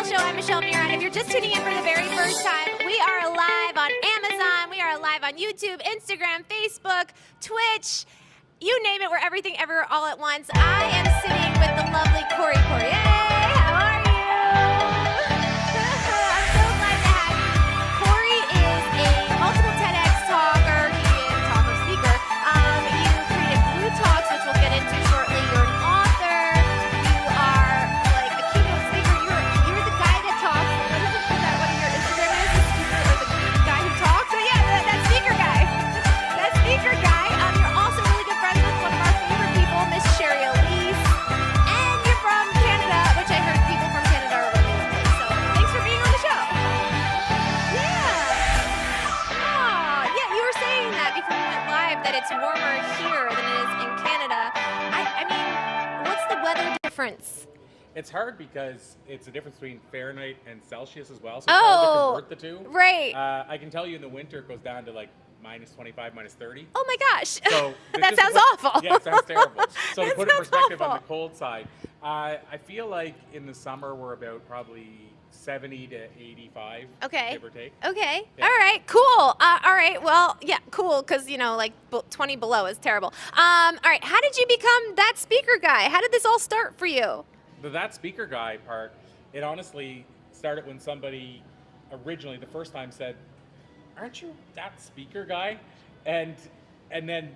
Show. I'm Michelle Murat. If you're just tuning in for the very first time, we are live on Amazon. We are live on YouTube, Instagram, Facebook, Twitch. You name it, we're everything ever all at once. I am sitting with the lovely Corey Poirier. How are you? I'm so glad to have you. Corey is a multiple TEDx talker. He is a talker speaker. You created bLU Talks, which we'll get into shortly. You're an author. You are like a keynote speaker. You're the guy that talks. Is that what your Instagram is? The speaker or the guy who talks? So yeah, that speaker guy. That speaker guy. You're also really good friends with one of our favorite people, Miss Sherry Elise. And you're from Canada, which I heard people from Canada are really lovely. So thanks for being on the show. Yeah. Oh, yeah, you were saying that before we went live, that it's warmer here than it is in Canada. I mean, what's the weather difference? It's hard because it's a difference between Fahrenheit and Celsius as well, so it's hard to convert the two. Right. I can tell you in the winter it goes down to like minus 25, minus 30. Oh my gosh. So that sounds awful. Yeah, it sounds terrible. So to That put it in sounds perspective awful. on the cold side, I feel like in the summer we're about probably 70 to 85, Okay. give or take. Okay. Yeah. All right. Cool. All right. Well, yeah, cool. Because, like 20 below is terrible. All right. How did you become that speaker guy? How did this all start for you? That speaker guy part, it honestly started when somebody originally, the first time said, aren't you that speaker guy? And then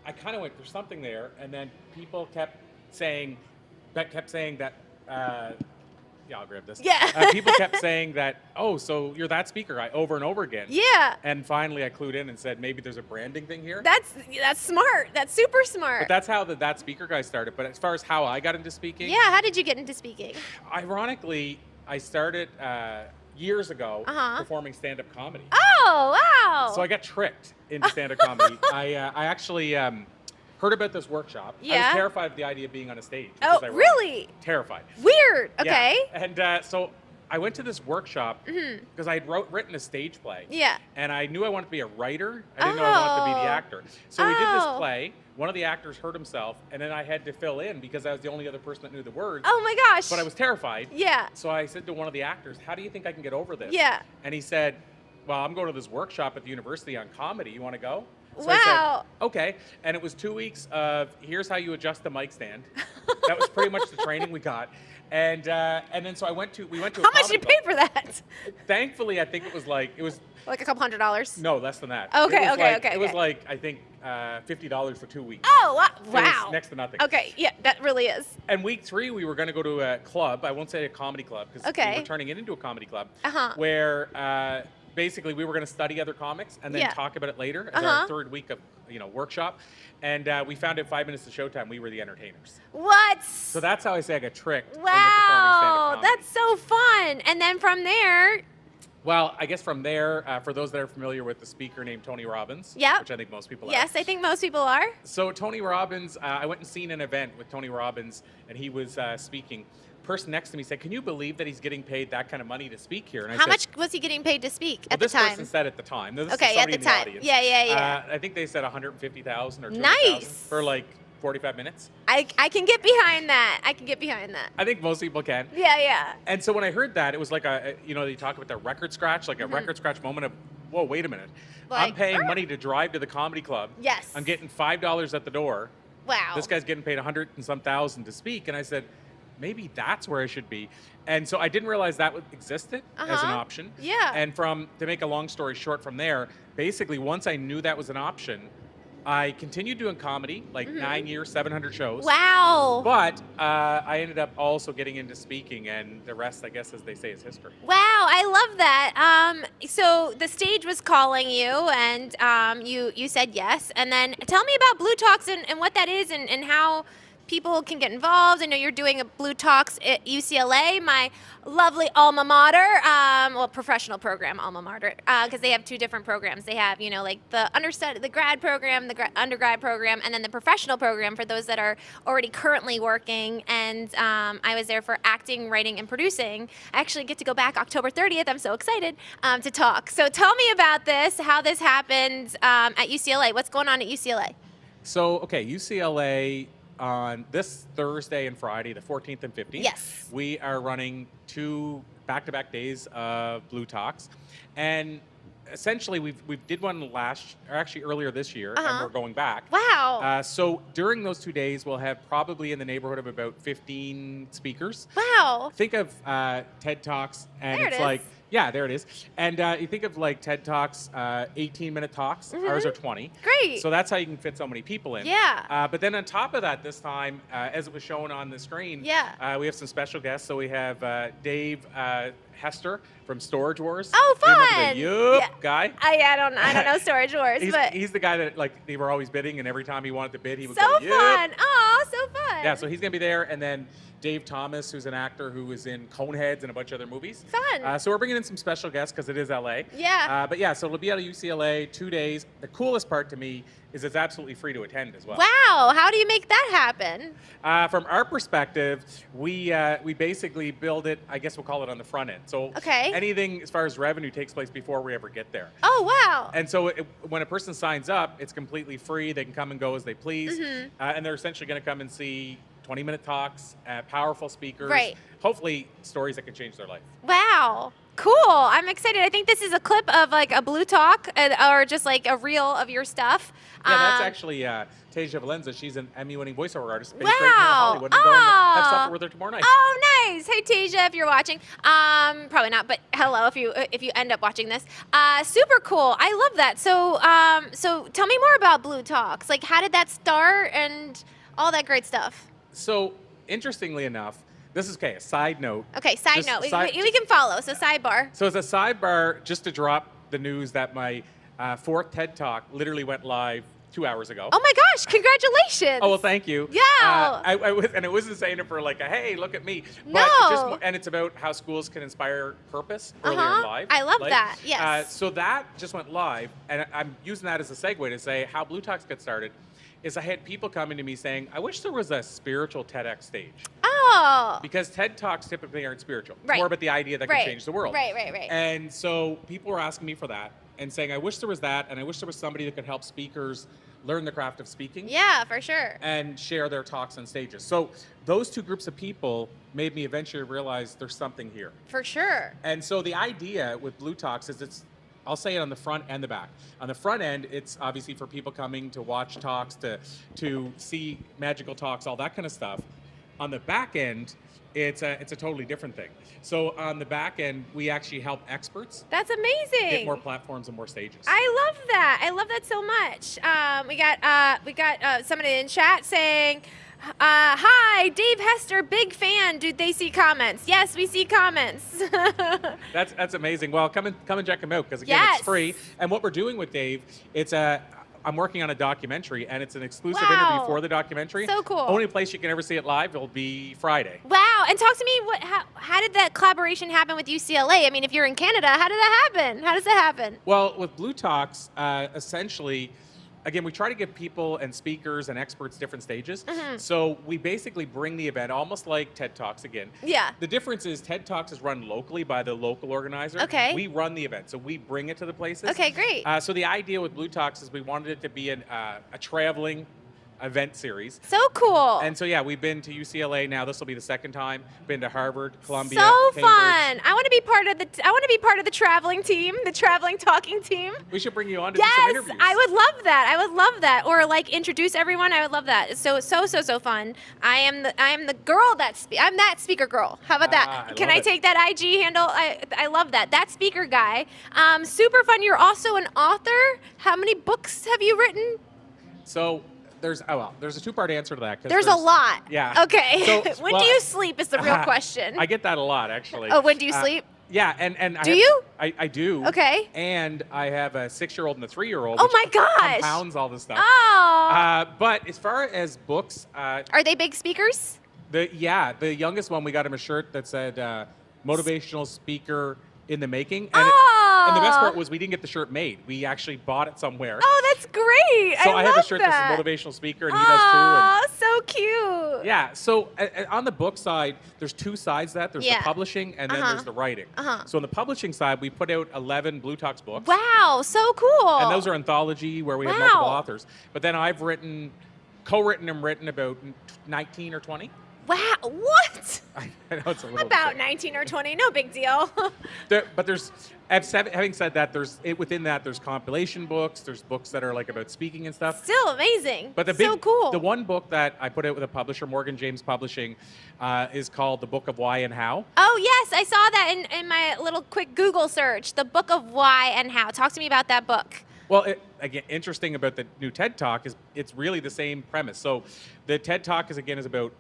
I kind of went, there's something there. And then people kept saying that, yeah, I'll grab this. Yeah. People kept saying that, oh, so you're that speaker guy over and over again. Yeah. And finally I clued in and said, maybe there's a branding thing here. That's smart. That's super smart. But that's how that speaker guy started. But as far as how I got into speaking, Yeah. How did you get into speaking? ironically, I started years ago Uh-huh. performing stand-up comedy. Oh, wow. So I got tricked into stand-up comedy. I actually heard about this workshop. I Yeah. was terrified of the idea of being on a stage. which Oh, is ironic. really? Terrified. Weird. Yeah. Okay. And so I went to this workshop because I had written a stage play. Yeah. And I knew I wanted to be a writer. I didn't know I wanted to be the Oh. actor. So we did this Oh. play. One of the actors hurt himself, and then I had to fill in because I was the only other person that knew the words. Oh my gosh. But I was terrified. Yeah. So I said to one of the actors, how do you think I can get over this? Yeah. And he said, well, I'm going to this workshop at the university on comedy. You want to go? So Wow. I said, okay. And it was 2 weeks of here's how you adjust the mic stand. That was pretty much the training we got. And then so we went to a How much did you comedy pay club. for that? Thankfully, I think it was Like a couple $100? no, less than that. Okay, It was okay, like- okay, It was okay. like, I think, $50 for 2 weeks. Oh, It was wow. next to nothing. Okay. Yeah, that really is. And week 3, we were going to go to a club. I won't say a comedy club because Okay. we were turning it into a comedy club. Uh-huh. Where basically we were going to study other comics and then Yeah. talk about it later as Uh-huh. our third week of workshop. And we found out 5 minutes to showtime we were the entertainers. What? So that's how I say I got tricked. into Wow. performing stand-up comedy. That's so fun. And then from there, Well, I guess from there, for those that are familiar with the speaker named Tony Robbins, Yep. which I think most people are. yes, I think most people are. So Tony Robbins, I went and seen an event with Tony Robbins, and he was speaking. Person next to me said, "Can you believe that he's getting paid that kind of money to speak here?" And I How said, much was he getting paid to speak well, at the this time? person said at the time. Now, this Okay, is at somebody the in the time. audience. Yeah, yeah, yeah. I think they said 150,000 or 200,000 Nice. for like 45 minutes. I can get behind that. I can get behind that. I think most people can. Yeah, yeah. And so when I heard that, it was like they talk about the record scratch, like a record scratch moment of, whoa, wait a minute. I'm Like, paying money to drive to the comedy club. Yes. I'm getting $5 at the door. Wow. This guy's getting paid 100 and some thousand to speak. And I said, maybe that's where I should be. And so I didn't realize that existed as an Uh-huh. option. Yeah. And to make a long story short from there, basically once I knew that was an option, I continued doing comedy, like 9 years, 700 shows. Wow. But I ended up also getting into speaking, and the rest, I guess, as they say, is history. Wow, I love that. So the stage was calling you, and you said yes. And then tell me about bLU Talks and what that is and how people can get involved. I know you're doing a bLU Talks at UCLA, my lovely alma mater, professional program alma mater, because they have two different programs. They have, like the grad program, the undergrad program, and then the professional program for those that are already currently working. And I was there for acting, writing, and producing. I actually get to go back October 30th. I'm so excited to talk. So tell me about this, how this happened at UCLA. What's going on at UCLA? So, okay, UCLA on this Thursday and Friday, the 14th and 15th. Yes. We are running 2 back-to-back days of bLU Talks. And essentially, we did one earlier this year, and we're going back. Wow. So during those 2 days, we'll have probably in the neighborhood of about 15 speakers. Wow. Think of TED Talks, and There it it's is. like, yeah, there it is. And you think of like TED Talks, 18-minute talks. Ours are 20. Great. So that's how you can fit so many people in. Yeah. But then on top of that, this time, as it was shown on the screen, Yeah. we have some special guests. So we have Dave Hester from Storage Wars. Oh, You remember fun. the Yup Yeah. guy. I don't know Storage Wars, but He's the guy that like they were always bidding, and every time he wanted to bid, he would so go, "Yup." fun. Oh, so fun. Yeah, so he's gonna be there, and then Dave Thomas, who's an actor who was in Coneheads and a bunch of other movies. Fun. So we're bringing in some special guests because it is LA. Yeah. But yeah, so it'll be out of UCLA, 2 days. The coolest part to me is it's absolutely free to attend as well. Wow. How do you make that happen? From our perspective, we basically build it. I guess we'll call it on the front end. So Okay. anything as far as revenue takes place before we ever get there. Oh, wow. And so when a person signs up, it's completely free. They can come and go as they please. And they're essentially going to come and see 20-minute talks, powerful speakers, Right. hopefully stories that can change their life. Wow. Cool. I'm excited. I think this is a clip of like a bLU Talk or just like a reel of your stuff. Yeah, that's actually Tasia Valenza. She's an Emmy-winning voiceover artist based right here in Wow. Hollywood. I'm going to have Aw. supper with her tomorrow night. Oh, nice. Hey, Tasia, if you're watching. Probably not, but hello if you end up watching this. Super cool. I love that. So tell me more about bLU Talks. Like, how did that start and all that great stuff? So interestingly enough, this is a side note. Okay, side Just note. side- We can follow. So sidebar. So as a sidebar, just to drop the news that my 4th TED Talk literally went live 2 hours ago. Oh my gosh! Congratulations. Oh, well, thank you. Yeah. I wasn't saying it for like a, hey, look at me. But No. and it's about how schools can inspire purpose earlier in life. I love life. that. Yes. So that just went live, and I'm using that as a segue to say how bLU Talks got started. Is I had people coming to me saying, I wish there was a spiritual TEDx stage. Oh. Because TED Talks typically aren't spiritual. It's Right. more about the idea that can change the world. Right. And so people were asking me for that and saying, I wish there was that, and I wish there was somebody that could help speakers learn the craft of speaking. Yeah, for sure. And share their talks on stages. So those 2 groups of people made me eventually realize there's something here. For sure. And so the idea with bLU Talks is I'll say it on the front and the back. On the front end, it's obviously for people coming to watch talks, to see magical talks, all that kind of stuff. On the back end, it's a totally different thing. So on the back end, we actually help experts That's amazing. get more platforms and more stages. I love that. I love that so much. We got somebody in chat saying, "Hi, Dave Hester, big fan. Do they see comments?" Yes, we see comments. That's amazing. Well, come and check them out because again, Yes. it's free. And what we're doing with Dave, I'm working on a documentary, and it's an exclusive Wow. interview for the documentary. So cool. Only place you can ever see it live will be Friday. Wow. And talk to me. How did that collaboration happen with UCLA? I mean, if you're in Canada, how did that happen? How does that happen? Well, with bLU Talks, essentially, again, we try to give people and speakers and experts different stages. So we basically bring the event almost like TED Talks again. Yeah. The difference is TED Talks is run locally by the local organizer. Okay. We run the event, so we bring it to the places. Okay, great. So the idea with bLU Talks is we wanted it to be a traveling event series. So cool. And so yeah, we've been to UCLA now. This will be the 2nd time. Been to Harvard, Columbia, so Cambridge. fun. I want to be part of the traveling team, the traveling talking team. We should bring you on to do some Yes, interviews. I would love that. Or like introduce everyone. I would love that. It's so fun. I am the girl I'm that speaker girl. How about that? I Can love I it. take that IG handle? I love that. That speaker guy. Super fun. You're also an author. How many books have you written? So there's a 2-part answer to that. 'Cause There's a lot. Yeah. Okay. So, When well, do you sleep is the real question. I get that a lot, actually. Oh, when do you sleep? Yeah, and Do you? I do. Okay. And I have a 6-year-old and a 3-year-old. Oh which my gosh. compounds all this stuff. Oh. But as far as books, Are they big speakers? the youngest one, we got him a shirt that said motivational speaker in the making. And the best part was we didn't get the shirt made. We actually bought it somewhere. Oh, that's great. So I have love a shirt that. that says motivational speaker, and he does too. Oh, so cute. Yeah, so on the book side, there's 2 sides to that. There's Yeah. the publishing, and then there's the writing. So on the publishing side, we put out 11 bLU Talks books. Wow, so cool. And those are anthology where we have multiple authors. But then I've written co-written and written about 19 or 20. Wow, what? I know it's a little About insane. 19 or 20, no big deal. But there's, having said that, within that there's compilation books. There's books that are like about speaking and stuff. Still amazing. But so cool. the one book that I put out with a publisher, Morgan James Publishing, is called The Book of Why and How. Oh, yes, I saw that in my little quick Google search. The Book of Why and How. Talk to me about that book. Well, again, interesting about the new TED Talk is it's really the same premise. So the TED Talk is about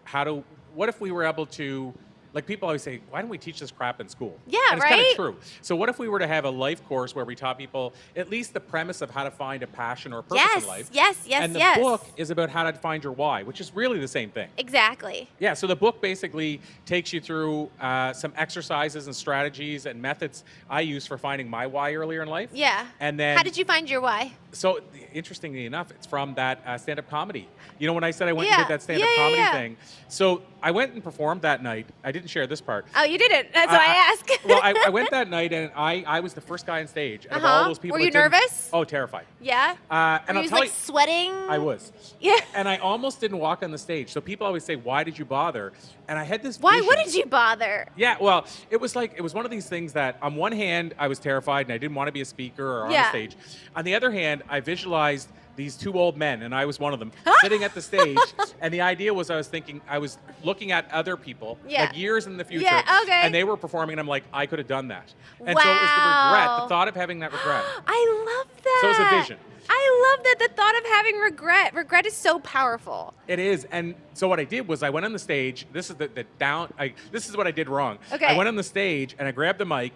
what if we were able to, like people always say, why don't we teach this crap in school? Yeah, and it's kind right? of true. So what if we were to have a life course where we taught people at least the premise of how to find a passion or a purpose in life? Yes. And the book is about how to find your why, which is really the same thing. Exactly. Yeah, so the book basically takes you through some exercises and strategies and methods I used for finding my why earlier in life. Yeah. And then How did you find your why? So interestingly enough, it's from that stand-up comedy. You know, when I said I went and did that stand-up comedy thing. So I went and performed that night. I didn't share this part. Oh, you didn't. That's why I asked. Well, I went that night and I was the first guy on stage. Out of all those people, Were you nervous? Oh, terrified. Yeah. And Were I'll you tell like you, sweating? I was. Yeah. And I almost didn't walk on the stage. So people always say, "Why did you bother?" And I had this. Why vision. wouldn't you bother? Yeah, well, it was one of these things that on one hand I was terrified and I didn't want to be a speaker or on a stage. On the other hand, I visualized these two old men, and I was one of them, sitting at the stage. And the idea was I was looking at other people, like years in the future, and they were performing, and I'm like, I could have done that. And so it was the regret, the thought of having that regret. I love that. So it was a vision. I love that, the thought of having regret. Regret is so powerful. It is, and so what I did was I went on the stage. This is this is what I did wrong. Okay. I went on the stage and I grabbed the mic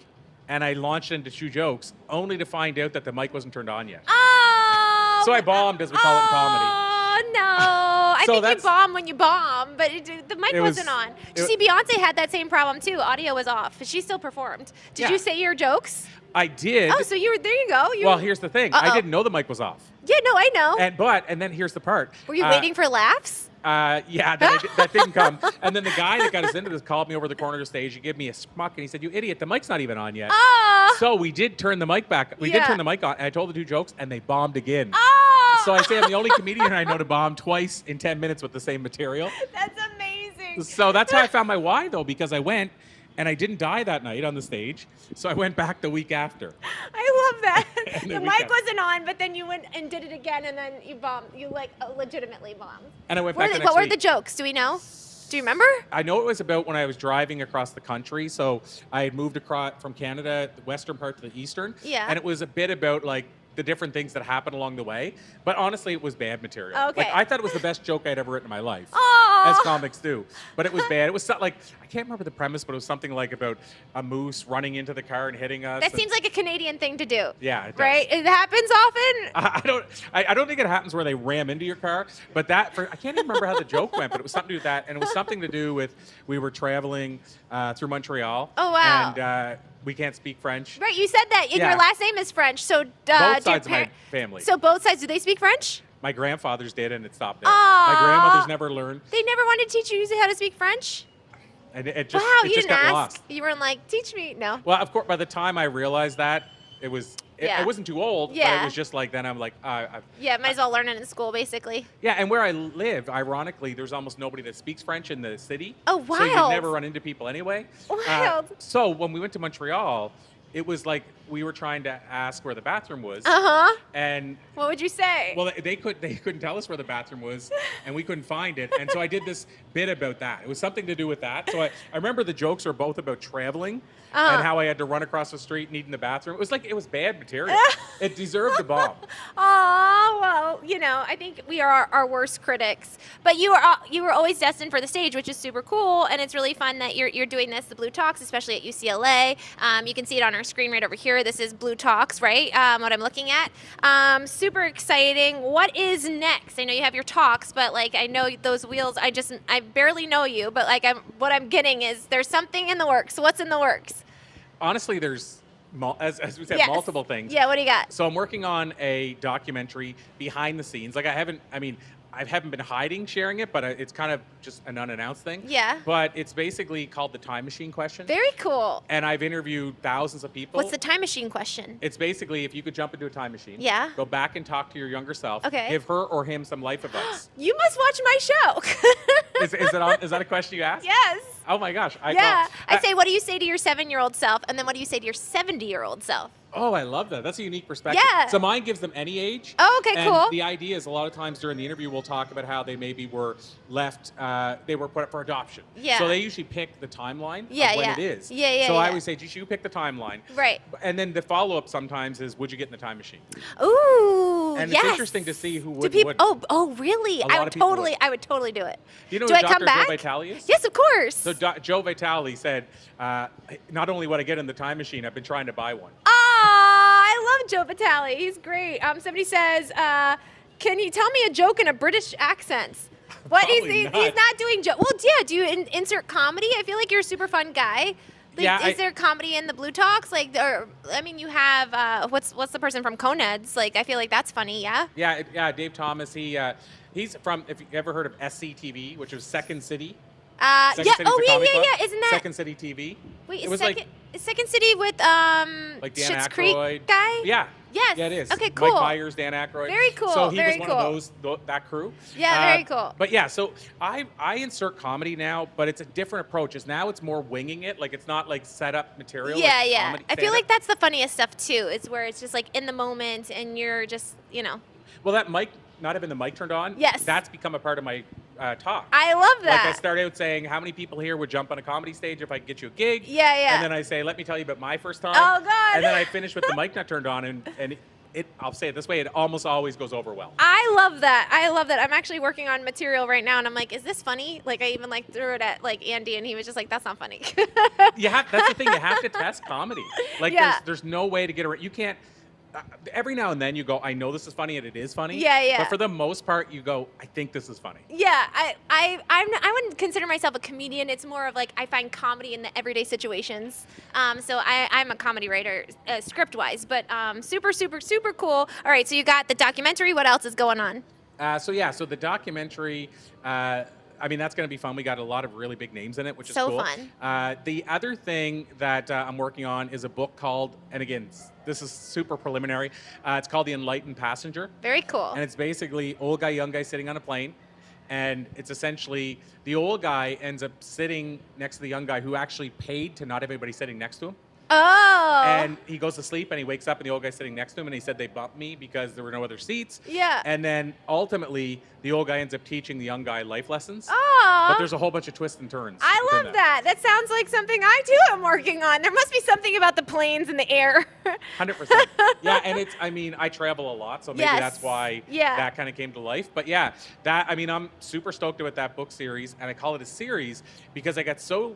and I launched into 2 jokes, only to find out that the mic wasn't turned on yet. Oh! So I bombed, as we call it in comedy. Oh, no. I think you bomb when you bomb, but the mic wasn't on. Did you see Beyonce had that same problem, too? Audio was off, but she still performed. Did you say your jokes? I did. Oh, so there you go. Well, here's the thing. I didn't know the mic was off. Yeah, no, I know. And then here's the part. Were you waiting for laughs? Yeah, that didn't come. And then the guy that got us into this called me over the corner of the stage. He gave me a smuck, and he said, "You idiot, the mic's not even on yet." Oh. So we did turn the mic back. We did turn the mic on, and I told the 2 jokes, and they bombed again. Oh. So I say I'm the only comedian I know to bomb twice in 10 minutes with the same material. That's amazing. So that's how I found my why, though, because I went, and I didn't die that night on the stage. So I went back the week after. I love that. And The mic wasn't on, but then you went and did it again, and then you bombed. You legitimately bombed. And I went back the next What were week. the jokes? Do we know? Do you remember? I know it was about when I was driving across the country. So I had moved across from Canada, the western part to the eastern. Yeah. And it was a bit about like the different things that happened along the way. But honestly, it was bad material. Okay. Like I thought it was the best joke I'd ever written in my life. Aw. As comics do. But it was bad. It was like, I can't remember the premise, but it was something like about a moose running into the car and hitting us. That seems like a Canadian thing to do. Yeah, it does. Right? It happens often. I don't think it happens where they ram into your car, but I can't even remember how the joke went, but it was something to do with that, and it was something to do with we were traveling through Montreal. Oh, wow. And we can't speak French. Right, you said that. And Yeah. your last name is French, so Both sides of my family. So both sides, do they speak French? My grandfathers did, and it stopped there. Aw. My grandmothers never learned, They never wanted to teach you how to speak French? and it just Wow, it you just didn't got ask. lost. You weren't like, teach me. No. Well, of course, by the time I realized that, it was. Yeah. I wasn't too old, but Yeah. it was just like then I'm like, Yeah, might as well learn it in school, basically. yeah, and where I live, ironically, there's almost nobody that speaks French in the city. Oh, So you wild. never run into people anyway. Wild. So when we went to Montreal, it was like we were trying to ask where the bathroom was, Uh-huh. and What would you say? well, they couldn't tell us where the bathroom was, and we couldn't find it. And so I did this bit about that. It was something to do with that. So I remember the jokes were both about traveling and how I had to run across the street needing the bathroom. It was bad material. It deserved a bomb. Oh, well, I think we are our worst critics. But you were always destined for the stage, which is super cool, and it's really fun that you're doing this, the bLU Talks, especially at UCLA. You can see it on our screen right over here. This is bLU Talks, right? What I'm looking at. Super exciting. What is next? I know you have your talks, but like I know those wheels. I barely know you, but like what I'm getting is there's something in the works. What's in the works? Honestly, there's as we said, Yes. multiple things. Yeah. What do you got? So I'm working on a documentary behind the scenes. Like I haven't been hiding sharing it, but it's kind of just an unannounced thing. Yeah. But it's basically called the time machine question. Very cool. And I've interviewed thousands of people. What's the time machine question? It's basically if you could jump into a time machine. Yeah. Go back and talk to your younger self. Okay. Give her or him some life advice. You must watch my show. Is that a question you asked? Yes. Oh my gosh. I say, what do you say to your 7-year-old self? And then what do you say to your 70-year-old self? Oh, I love that. That's a unique perspective. Yeah. So mine gives them any age. Oh, okay, and cool. The idea is a lot of times during the interview, we'll talk about how they maybe were left, they were put up for adoption. Yeah. So they usually pick the timeline of when it is. Yeah. So I always say, you pick the timeline. Right. And then the follow-up sometimes is, would you get in the time machine? Ooh, And yes. it's interesting to see who would. Oh, really? I would totally do it. Do you know Do who I come Dr. back? Joe Vitale is? Yes, of course. So Joe Vitale said, not only would I get in the time machine, I've been trying to buy one. I love Joe Vitale. He's great. Somebody says, can you tell me a joke in a British accent? What Probably he's not doing joke. Well, yeah. Do you insert comedy? I feel like you're a super fun guy. Like, Yeah, is there comedy in the Blue Talks? Like, or I mean, you have what's the person from Coneheads? Like, I feel like that's funny. Yeah. Yeah, Dave Thomas. He's from. If you ever heard of SCTV, which was Second City. Yeah. City Oh, Comedy Club? yeah. Isn't that Second City TV? Wait? It was is Second City with like Dan Schitt's Aykroyd. Creek guy? Yeah. Yes. Yeah, it is. Okay, cool. Mike Myers, Dan Aykroyd. Very cool, So he very was one cool. of that crew. Yeah, very cool. But yeah, so I insert comedy now, but it's a different approach. Now it's more winging it. Like it's not like set up material. Yeah, like yeah. comedy I feel stand-up. like that's the funniest stuff too. It's where it's just like in the moment and you're just, Well, that mic, not having the mic turned on. Yes. That's become a part of my talk. I love that. Like I started out saying, how many people here would jump on a comedy stage if I could get you a gig? Yeah. And then I say, let me tell you about my first time. Oh, God. And then I finish with the mic not turned on, and I'll say it this way, it almost always goes over well. I love that. I'm actually working on material right now and I'm like, is this funny? Like I even threw it at like Andy and he was just like, that's not funny. That's the thing, you have to test comedy. Like Yeah. there's no way to get around. You can't. Every now and then you go, I know this is funny and it is funny. Yeah. But for the most part, you go, I think this is funny. Yeah, I wouldn't consider myself a comedian. It's more of like I find comedy in the everyday situations. So I'm a comedy writer, script wise, but super cool. All right, so you got the documentary. What else is going on? So the documentary, I mean, that's going to be fun. We got a lot of really big names in it, which is So cool. fun. The other thing that I'm working on is a book called, and again, this is super preliminary. It's called The Enlightened Passenger. Very cool. And it's basically old guy, young guy sitting on a plane. And it's essentially the old guy ends up sitting next to the young guy who actually paid to not have anybody sitting next to him. Oh. And he goes to sleep and he wakes up and the old guy's sitting next to him and he said they bumped me because there were no other seats. Yeah. And then ultimately the old guy ends up teaching the young guy life lessons. Oh. But there's a whole bunch of twists and turns. I within love that. That sounds like something I too am working on. There must be something about the planes in the air. 100%. Yeah, and I travel a lot, so maybe Yes. that's why Yeah. that kind of came to life. But yeah, I'm super stoked about that book series, and I call it a series because I got so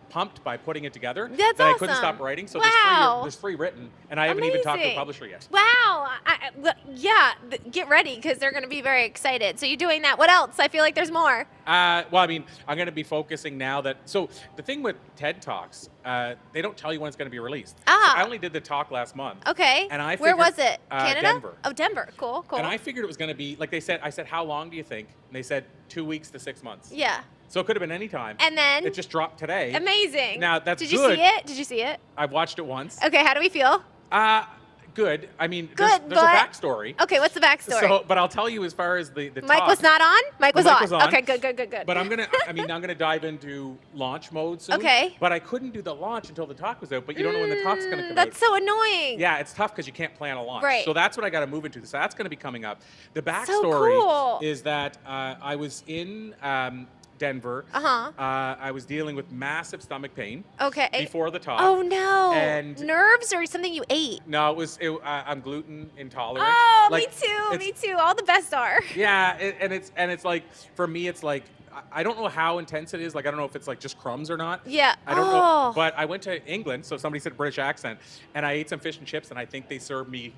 pumped by putting it together That's that I couldn't awesome. stop writing. So Wow. there's three written, and I haven't even talked to a Amazing. publisher yet. Wow. Get ready because they're going to be very excited. So you're doing that. What else? I feel like there's more. Well, I mean, I'm going to be focusing now that. So the thing with TED Talks, they don't tell you when it's going to be released. Ah. So I only did the talk last month. Okay. And I Where figured- was it? Canada? Denver. Oh, Denver. Cool. And I figured it was going to be like they said. I said, how long do you think? And they said 2 weeks to 6 months. Yeah. So it could have been any time. And then it just dropped today. Amazing. Now, that's Did you good. see it? Did you see it? I've watched it once. Okay. How do we feel? Good. I mean, Good, there's a but- backstory. Okay. What's the backstory? So, but I'll tell you as far as the Mike talk, was not on? Mike was Mike on. was on. Okay. Good. But I'm gonna dive into launch mode soon. Okay. But I couldn't do the launch until the talk was out. But you don't know when the talk's gonna come out. That's so annoying. Yeah, it's tough because you can't plan a launch. Right. So that's what I got to move into. So that's going to be coming up. The So backstory cool. is that I was in Denver. Uh-huh. I was dealing with massive stomach pain Okay. before the talk. Oh no. And- nerves or something you ate? No, I'm gluten intolerant. Oh, Like, me too. All the best are. Yeah, and it's like for me, it's like I don't know how intense it is. Like I don't know if it's like just crumbs or not. Yeah. I don't Oh. know. But I went to England, so somebody said British accent, and I ate some fish and chips, and I think they served me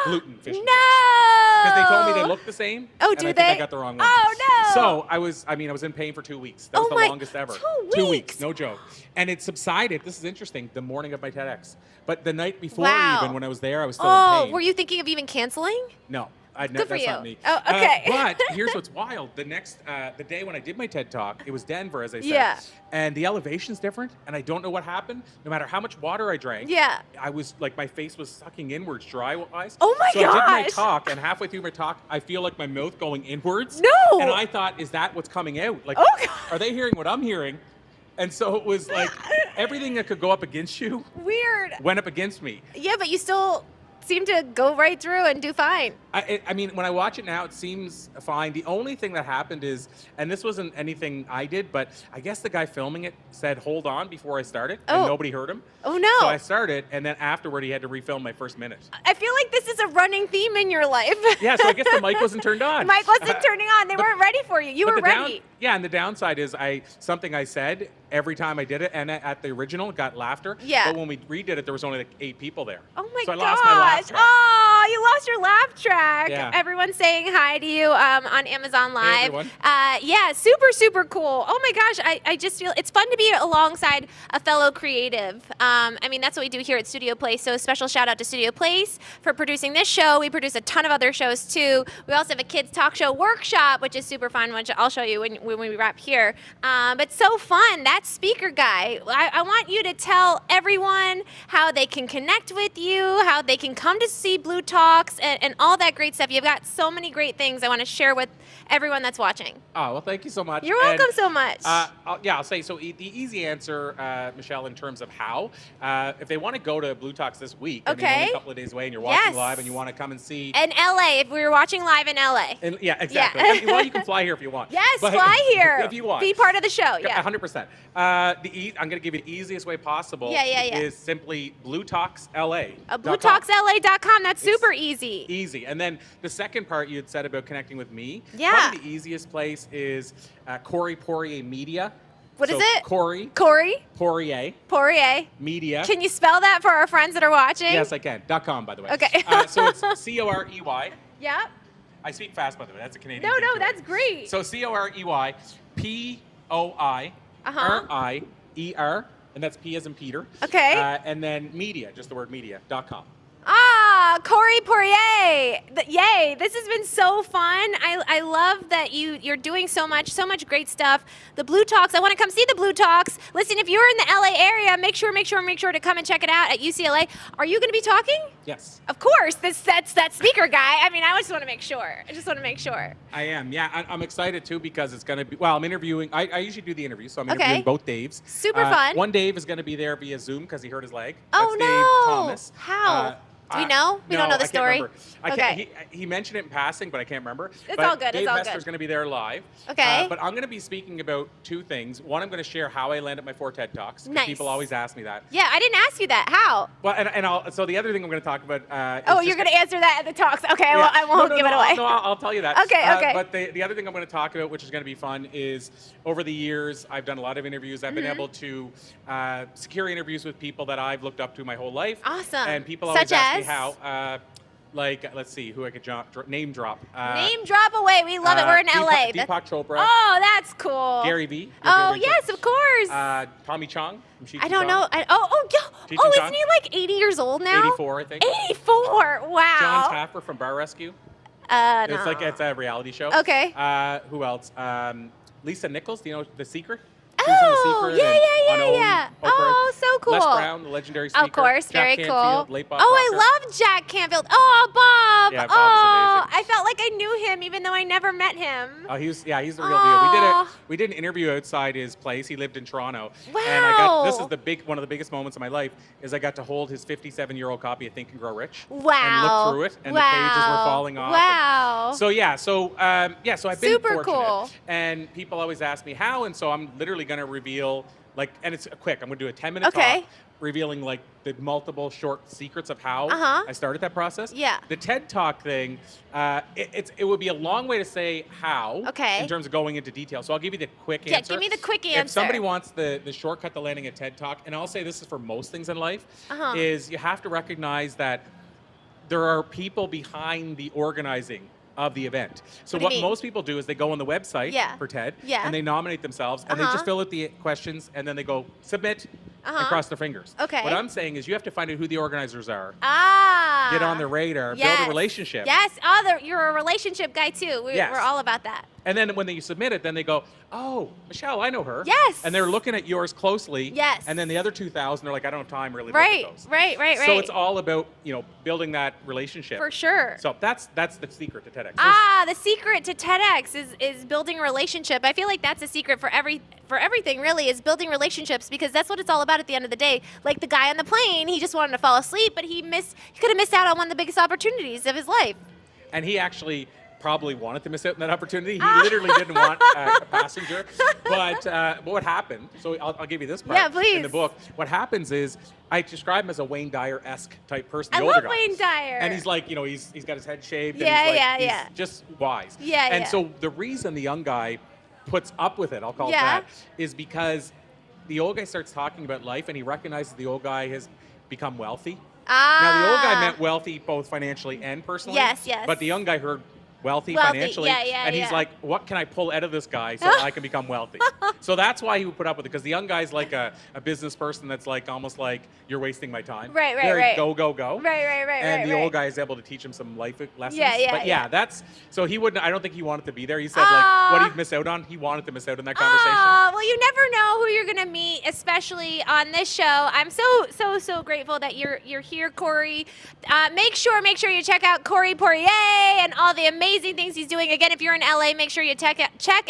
gluten fish and chips. No. Because they told me they looked the same. Oh, and do I think they? I got the wrong one. Oh, no. So I was in pain for 2 weeks. That was Oh, the my- longest ever. 2 2 weeks? no joke. And it subsided. This is interesting. The morning of my TEDx, but the night before, Wow. even when I was there, I was still in Oh, pain. were you thinking of even canceling? No. Good for that's you. not me. Oh, okay. But here's what's wild. The day when I did my TED Talk, it was Denver, as I said. Yeah. And the elevation's different, and I don't know what happened. No matter how much water I drank, Yeah. I was like, my face was sucking inwards, dry-wise. Oh my So I did my gosh. talk, and halfway through my talk, I feel like my mouth going inwards. No. And I thought, is that what's coming out? Like, Oh, God. are they hearing what I'm hearing? And so it was like everything that could go up against you Weird. went up against me. Yeah, but you still seem to go right through and do fine. I mean, when I watch it now, it seems fine. The only thing that happened is, and this wasn't anything I did, but I guess the guy filming it said, hold on, before I started, and Oh. nobody heard him. Oh, no. So I started, and then afterward, he had to refilm my first minute. I feel like this is a running theme in your life. Yeah, so I guess the mic wasn't turned on. Mic wasn't turning on. They weren't ready for you. You But were the ready. yeah, and the downside is something I said every time I did it, and at the original, it got laughter. Yeah. But when we redid it, there was only like 8 people there. Oh my so I gosh. lost my laugh track. Oh, you lost your laugh track. Yeah. Everyone's saying hi to you on Amazon Live. everyone. Yeah, super, super cool. Oh my gosh, I just feel it's fun to be alongside a fellow creative. I mean, that's what we do here at Studio Place. So a special shout out to Studio Place for producing this show. We produce a ton of other shows too. We also have a kids talk show workshop, which is super fun, which I'll show you when we wrap here. But so fun. That speaker guy. I want you to tell everyone how they can connect with you, how they can come to see Blue Talks, and all that great stuff. You've got so many great things I want to share with everyone that's watching. Oh, well, thank you so much. You're welcome And, so much. I'll say, so the easy answer, Michelle, in terms of how, if they want to go to Blue Talks this week, I mean, Okay. only a couple of days away, and you're watching Yes. live, and you want to come and see. In LA, if we were watching live in LA. And, yeah, exactly. Yeah. I mean, well, you can fly here if you want. Yes, But- fly here. if you want. Be part of the show. Yeah. 100%. I'm going to give you the easiest way possible. Yeah. Is simply BlueTalksLA. BlueTalksLA.com. That's It's super easy. Easy. And then the second part you had said about connecting with me. Yeah. Probably the easiest place is Corey Poirier Media. What is So it? Corey Corey Poirier Poirier. Media. Can you spell that for our friends that are watching? Yes, I can. .com, by the way. Okay. So it's Corey. Yep. I speak fast, by the way. That's a Canadian No, thing no, to that's it. great. So Corey Poirier, and that's P as in Peter. Okay. And then media, just the word media.com. Corey Poirier. Yay. This has been so fun. I love that you're doing so much great stuff. The Blue Talks, I want to come see the Blue Talks. Listen, if you're in the LA area, make sure to come and check it out at UCLA. Are you going to be talking? Yes. Of course. That's that speaker guy. I mean, I just want to make sure. I am. Yeah, I'm excited too because it's going to be, well, I'm interviewing. I usually do the interview, so I'm Okay. interviewing both Daves. Super fun. One Dave is going to be there via Zoom because he hurt his leg. Oh, That's no. Dave Thomas. How? Do we know? We No, don't know the I can't story? remember. I Okay. can't, he mentioned it in passing, but I can't remember. It's But all good, it's Dave all Hester's good. going to be there live. Okay. But I'm going to be speaking about 2 things. One, I'm going to share how I landed my 4 TED Talks. 'Cause Nice. People always ask me that. Yeah, I didn't ask you that. How? Well, so the other thing I'm going to talk about. Oh, you're going to answer that at the talks. Okay, well, I won't give it away. No, I'll tell you that. Okay, okay. But the other thing I'm going to talk about, which is going to be fun, is over the years, I've done a lot of interviews. I've been Mm-hmm. able to secure interviews with people that I've looked up to my whole life. Awesome. And people always Such ask me as? how. Let's see who I could name drop. Name drop away. We love it. We're in LA. Deepak Chopra. Oh, that's cool. Gary Vee. Oh, yes, of course. Tommy Chong. From Cheech I and don't Chong. know. Cheech Oh, and isn't Chong? he like 80 years old now? 84, I think. 84. Wow. John Taffer from Bar Rescue. No. It's a reality show. Okay. Who else? Lisa Nichols. Do you know The Secret? She was on The Oh, Secret and on yeah. Oprah. Oh, so cool. Les Brown, the legendary speaker. Of course, Jack very Canfield, cool. late Bob Oh, Fosse. I love Jack Canfield. Oh, Bob. Yeah, Bob's oh, amazing. I felt like I knew him even though I never met him. Oh, he's the real deal. Aw. We did an interview outside his place. He lived in Toronto. Wow. And this is one of the biggest moments of my life is I got to hold his 57-year-old copy of Think and Grow Rich. Wow. And look through it, and the pages were falling off. Wow. So I've been Super fortunate. cool. And people always ask me how, and so I'm literally going to reveal, and it's quick. I'm going to do a 10-minute Okay. talk revealing the multiple short secrets of how Uh-huh. I started that process. Yeah. The TED Talk thing, it would be a long way to say how. Okay. In terms of going into detail. So I'll give you the quick Yeah, answer. give me the quick If answer. somebody wants the shortcut to landing a TED Talk, and I'll say this is for most things in life, Uh-huh. is you have to recognize that there are people behind the organizing of the event. So What do you what mean? most people do is they go on the website Yeah. for TED, Yeah. and they nominate themselves, and they Uh-huh. just fill out the questions, and then they go, submit, and Uh-huh. cross their fingers. Okay. What I'm saying is you have to find out who the organizers are. get on the radar, build a relationship. Yes, you're a relationship guy too. Yes. We're all about that. And then when you submit it, then they go, oh, Michelle, I know her. Yes. And they're looking at yours closely. Yes. And then the other 2,000, they're like, I don't have time really to Right, look at those. right. So it's all about, building that relationship. For sure. So that's the secret to TEDx. The secret to TEDx is building a relationship. I feel like that's a secret for everything really, is building relationships, because that's what it's all about at the end of the day. Like the guy on the plane, he just wanted to fall asleep, but he could have missed out on one of the biggest opportunities of his life. And he actually probably wanted to miss out on that opportunity. He literally didn't want a passenger. But what happened, so I'll give you this part in the book. What happens is, I describe him as a Wayne Dyer-esque type person, the older guy. I love Wayne Dyer. And he's like, he's got his head shaved. Yeah, and he's yeah. He's just wise. Yeah, and yeah. so the reason the young guy puts up with it, I'll call it that, is because the old guy starts talking about life, and he recognizes the old guy has become wealthy. Now, the old guy meant wealthy both financially and personally. Yes, yes. But the young guy heard wealthy financially, and he's like, what can I pull out of this guy so I can become wealthy? So that's why he would put up with it, because the young guy's like a business person that's like almost like, you're wasting my time. Right. Go. Right. And the old guy is able to teach him some life lessons. Yeah. But that's, so he wouldn't, I don't think he wanted to be there. He said like, what he'd miss out on, he wanted to miss out on that conversation. Well, you never know who you're going to meet, especially on this show. I'm so grateful that you're here, Corey. Make sure you check out Corey Poirier and all the amazing things he's doing. Again, if you're in LA, make sure you check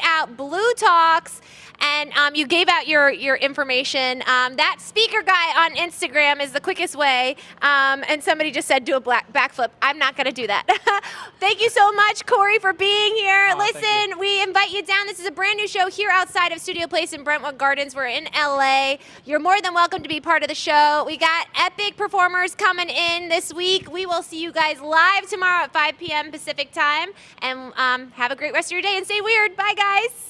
out bLU Talks. And you gave out your information. That speaker guy on Instagram is the quickest way. And somebody just said do a backflip. I'm not going to do that. Thank you so much, Corey, for being here. Listen, we invite you down. This is a brand new show here outside of Studio Place in Brentwood Gardens. We're in LA. You're more than welcome to be part of the show. We got epic performers coming in this week. We will see you guys live tomorrow at 5 p.m. Pacific time. And have a great rest of your day and stay weird. Bye, guys.